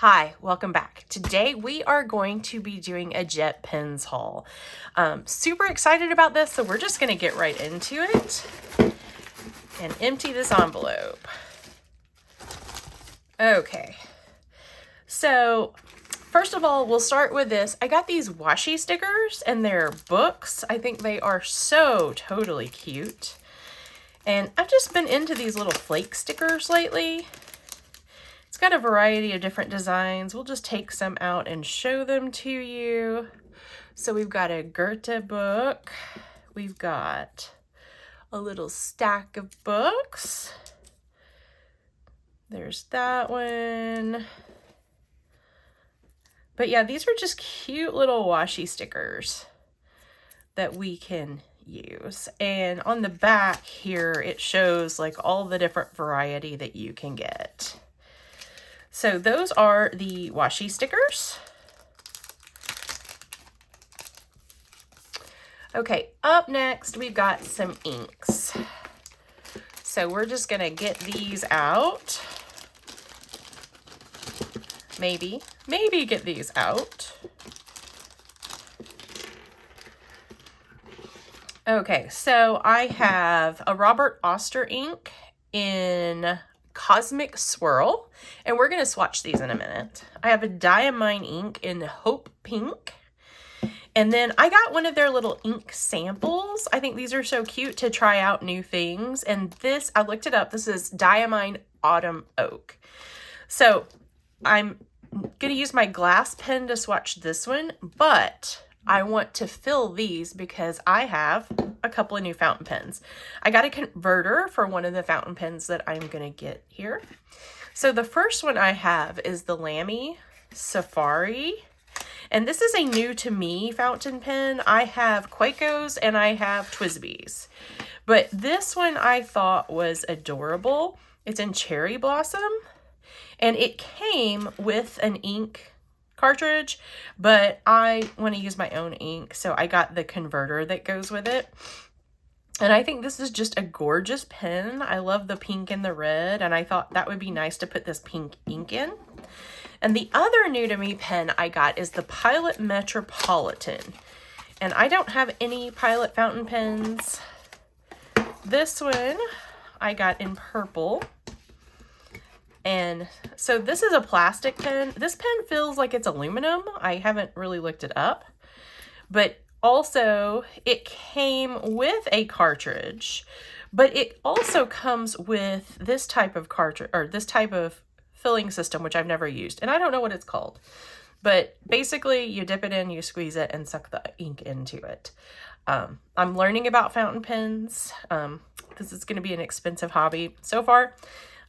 Hi, welcome back. Today we are going to be doing a Jetpens haul. Super excited about this, so we're just going to get right into it and empty this envelope. Okay, so first of all, we'll start with this. I got these washi stickers and they're books. I think they are so totally cute. And I've just been into these little flake stickers lately. It's got a variety of different designs. We'll just take some out and show them to you. So we've got a Goethe book. We've got a little stack of books. There's that one. But yeah, these are just cute little washi stickers that we can use. And on the back here, it shows like all the different variety that you can get. So those are the washi stickers. Okay, up next, we've got some inks. So we're just gonna get these out. Maybe get these out. Okay, so I have a Robert Oster ink in Cosmic Swirl, and we're going to swatch these in a minute. I have a Diamine ink in Hope Pink, and then I got one of their little ink samples. I think these are so cute to try out new things, and this, I looked it up, this is Diamine Autumn Oak. So I'm going to use my glass pen to swatch this one, but I want to fill these because I have a couple of new fountain pens. I got a converter for one of the fountain pens that I'm going to get here. So the first one I have is the Lamy Safari. And this is a new to me fountain pen. I have Quakos and I have Twisbees. But this one I thought was adorable. It's in Cherry Blossom. And it came with an ink cartridge, but I want to use my own ink, so I got the converter that goes with it. And I think this is just a gorgeous pen. I love the pink and the red, and I thought that would be nice to put this pink ink in. And the other new to me pen I got is the Pilot Metropolitan. And I don't have any Pilot fountain pens. This one I got in purple. And so this is a plastic pen. This pen feels like it's aluminum. I haven't really looked it up. But also it came with a cartridge, but it also comes with this type of cartridge, or this type of filling system, which I've never used. And I don't know what it's called. But basically you dip it in, you squeeze it, and suck the ink into it. I'm learning about fountain pens. This is going to be an expensive hobby. So far,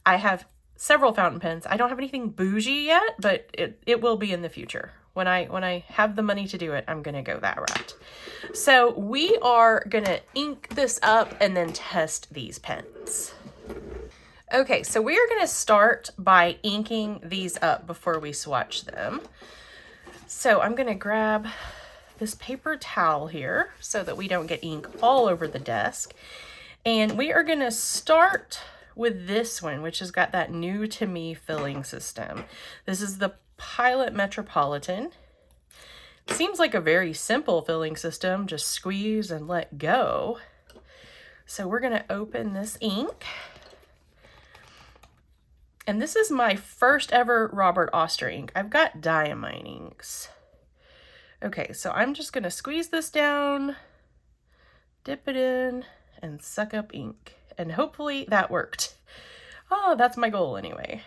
I have several fountain pens. I don't have anything bougie yet, but it will be in the future. When I have the money to do it, I'm gonna go that route. So we are gonna ink this up and then test these pens. Okay, so we are gonna start by inking these up before we swatch them. So I'm gonna grab this paper towel here so that we don't get ink all over the desk. And we are gonna start with this one, which has got that new to me filling system. This is the Pilot Metropolitan. Seems like a very simple filling system, just squeeze and let go. So we're gonna open this ink. And this is my first ever Robert Oster ink. I've got Diamine inks. Okay, so I'm just gonna squeeze this down, dip it in, and suck up ink. And hopefully that worked. Oh, that's my goal anyway.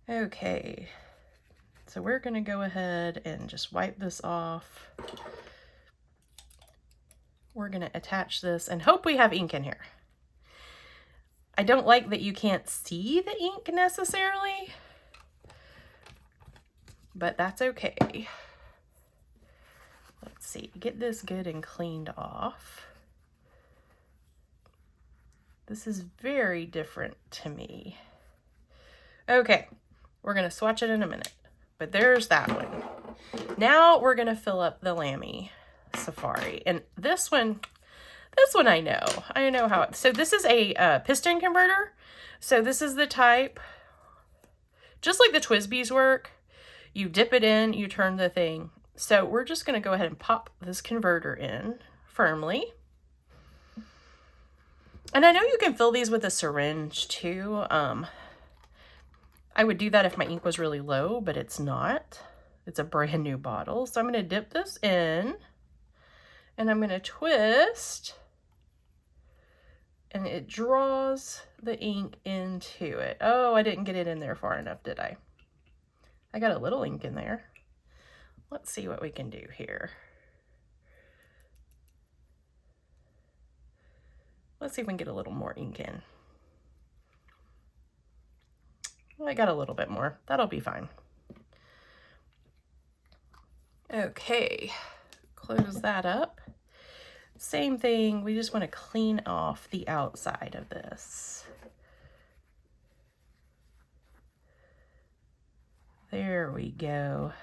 Okay, so we're gonna go ahead and just wipe this off. We're gonna attach this and hope we have ink in here. I don't like that you can't see the ink necessarily, but that's okay. Let's see, get this good and cleaned off. This is very different to me. Okay, we're gonna swatch it in a minute, but there's that one. Now we're gonna fill up the Lamy Safari. And this one I know how so this is a piston converter. So this is the type just like the TWSBIs work. You dip it in, you turn the thing. So we're just going to go ahead and pop this converter in firmly. And I know you can fill these with a syringe too. I would do that if my ink was really low, but it's not. It's a brand new bottle. So I'm going to dip this in and I'm going to twist, and it draws the ink into it. Oh, I didn't get it in there far enough, did I? I got a little ink in there. Let's see what we can do here. Let's see if we can get a little more ink in. Well, I got a little bit more. That'll be fine. Okay, close that up. Same thing, we just want to clean off the outside of this. There we go.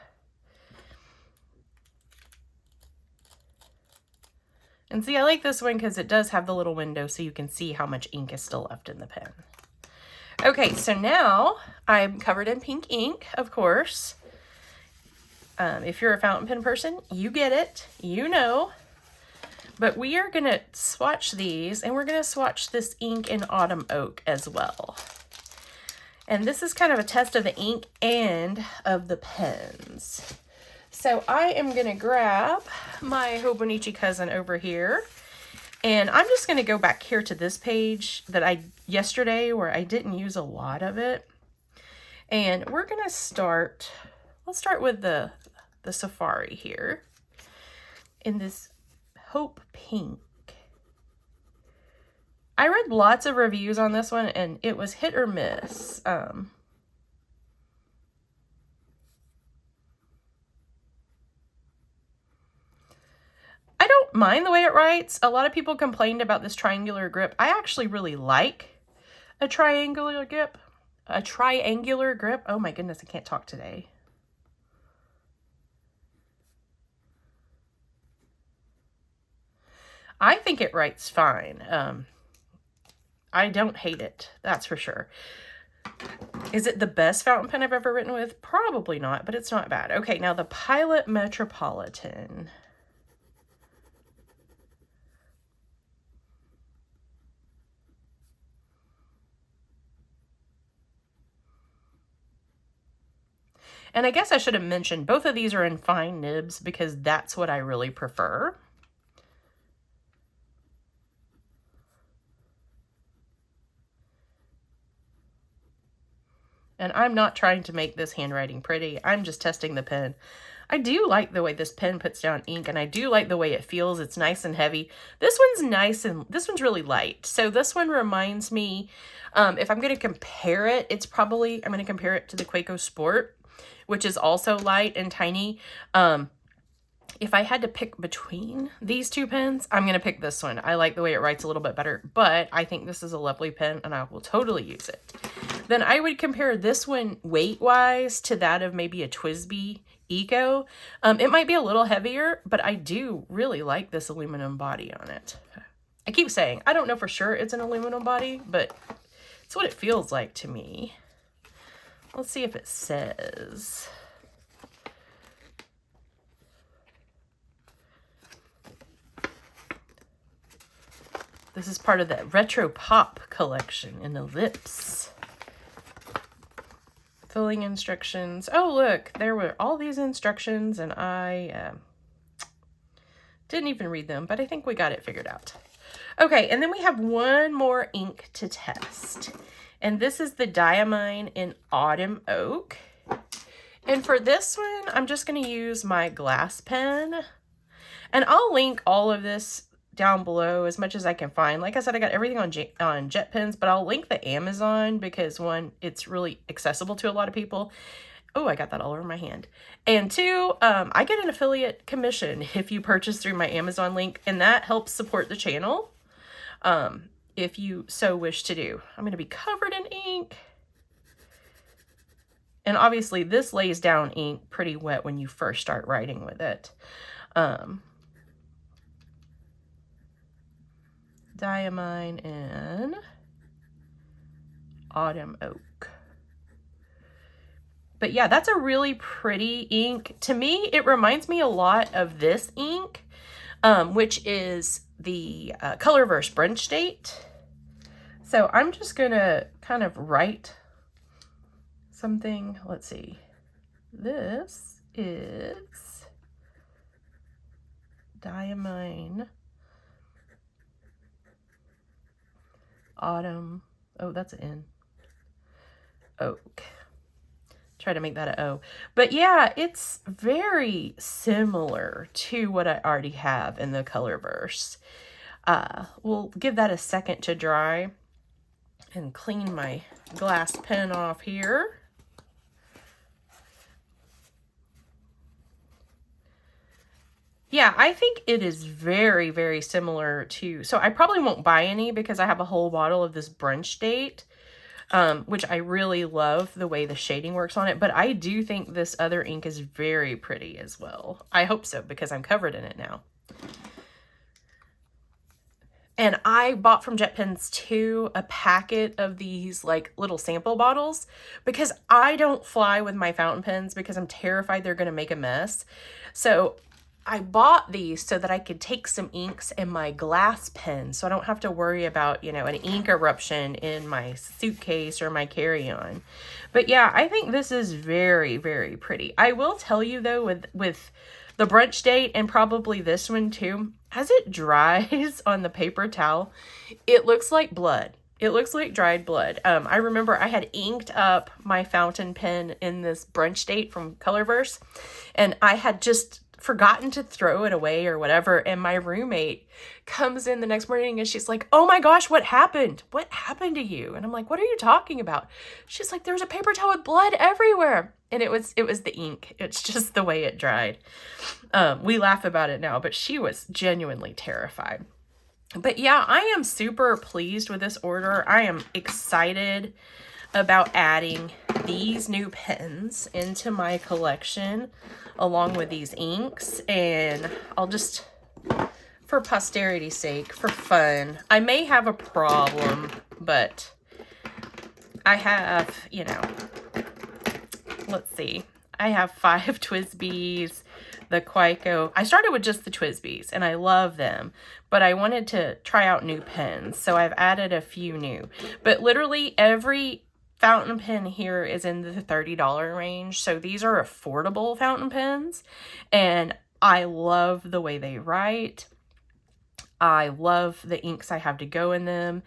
And see, I like this one because it does have the little window so you can see how much ink is still left in the pen. Okay, so now I'm covered in pink ink, of course. If you're a fountain pen person, you get it, you know. But we are going to swatch these, and we're going to swatch this ink in Autumn Oak as well. And this is kind of a test of the ink and of the pens. So I am going to grab my Hobonichi cousin over here, and I'm just going to go back here to this page that yesterday where I didn't use a lot of it. And we're going to start, let's start with the Safari here in this Hope Pink. I read lots of reviews on this one and it was hit or miss. I don't mind the way it writes. A lot of people complained about this triangular grip. I actually really like a triangular grip. A triangular grip. Oh my goodness, I can't talk today. I think it writes fine. I don't hate it, that's for sure. Is it the best fountain pen I've ever written with? Probably not, but it's not bad. Okay, now the Pilot Metropolitan. And I guess I should have mentioned both of these are in fine nibs because that's what I really prefer. And I'm not trying to make this handwriting pretty. I'm just testing the pen. I do like the way this pen puts down ink, and I do like the way it feels. It's nice and heavy. This one's nice, and this one's really light. So this one reminds me, if I'm going to compare it, I'm going to compare it to the Quaco Sport, which is also light and tiny. If I had to pick between these two pens, I'm going to pick this one. I like the way it writes a little bit better, but I think this is a lovely pen and I will totally use it. Then I would compare this one weight-wise to that of maybe a TWSBI Eco. It might be a little heavier, but I do really like this aluminum body on it. I keep saying, I don't know for sure it's an aluminum body, but it's what it feels like to me. Let's see if it says. This is part of that Retro Pop collection in the lips. Filling instructions. Oh, look, there were all these instructions and I didn't even read them, but I think we got it figured out. Okay, and then we have one more ink to test. And this is the Diamine in Autumn Oak. And for this one, I'm just going to use my glass pen. And I'll link all of this down below as much as I can find. Like I said, I got everything on Jetpens, but I'll link the Amazon because one, it's really accessible to a lot of people. Oh, I got that all over my hand. And two, I get an affiliate commission if you purchase through my Amazon link, and that helps support the channel if you so wish to do. I'm going to be covered in ink. And obviously this lays down ink pretty wet when you first start writing with it. Diamine in Autumn Oak. But yeah, that's a really pretty ink. To me, it reminds me a lot of this ink, which is the Colorverse Brunch Date. So I'm just gonna kind of write something. Let's see. This is Diamine Autumn. Oh, that's an N. Oak. Try to make that an O. But yeah, it's very similar to what I already have in the Colorverse. We'll give that a second to dry and clean my glass pen off here. Yeah, I think it is very, very similar to, so I probably won't buy any because I have a whole bottle of this Brunch Date, which I really love the way the shading works on it, but I do think this other ink is very pretty as well. I hope so because I'm covered in it now. And I bought from Jetpens too a packet of these like little sample bottles because I don't fly with my fountain pens because I'm terrified they're going to make a mess. So I bought these so that I could take some inks in my glass pen so I don't have to worry about, you know, an ink eruption in my suitcase or my carry-on. But yeah, I think this is very, very pretty. I will tell you though, with the Brunch Date and probably this one too, as it dries on the paper towel, it looks like blood. It looks like dried blood. I remember I had inked up my fountain pen in this Brunch Date from Colorverse, and I had just forgotten to throw it away or whatever, and my roommate comes in the next morning and she's like, "Oh my gosh, what happened? What happened to you?" And I'm like, "What are you talking about?" She's like, "There's a paper towel with blood everywhere." And it was the ink. It's just the way it dried. We laugh about it now, but she was genuinely terrified. But yeah, I am super pleased with this order. I am excited about adding these new pens into my collection along with these inks, and I'll just, for posterity's sake, for fun, I may have a problem, but I have, you know, let's see, I have 5 TWSBIs, the Quaiko. I started with just the TWSBIs and I love them, but I wanted to try out new pens, so I've added a few new. But literally every fountain pen here is in the $30 range, so these are affordable fountain pens, and I love the way they write. I love the inks I have to go in them,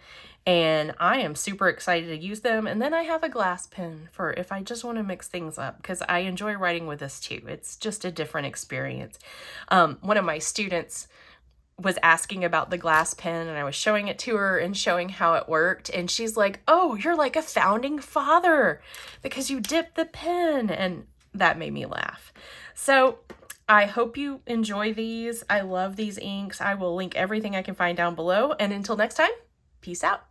and I am super excited to use them. And then I have a glass pen for if I just want to mix things up, because I enjoy writing with this too. It's just a different experience. One of my students was asking about the glass pen, and I was showing it to her and showing how it worked, and she's like, "Oh, you're like a founding father because you dip the pen," and that made me laugh. So I hope you enjoy these. I love these inks. I will link everything I can find down below, and until next time, peace out.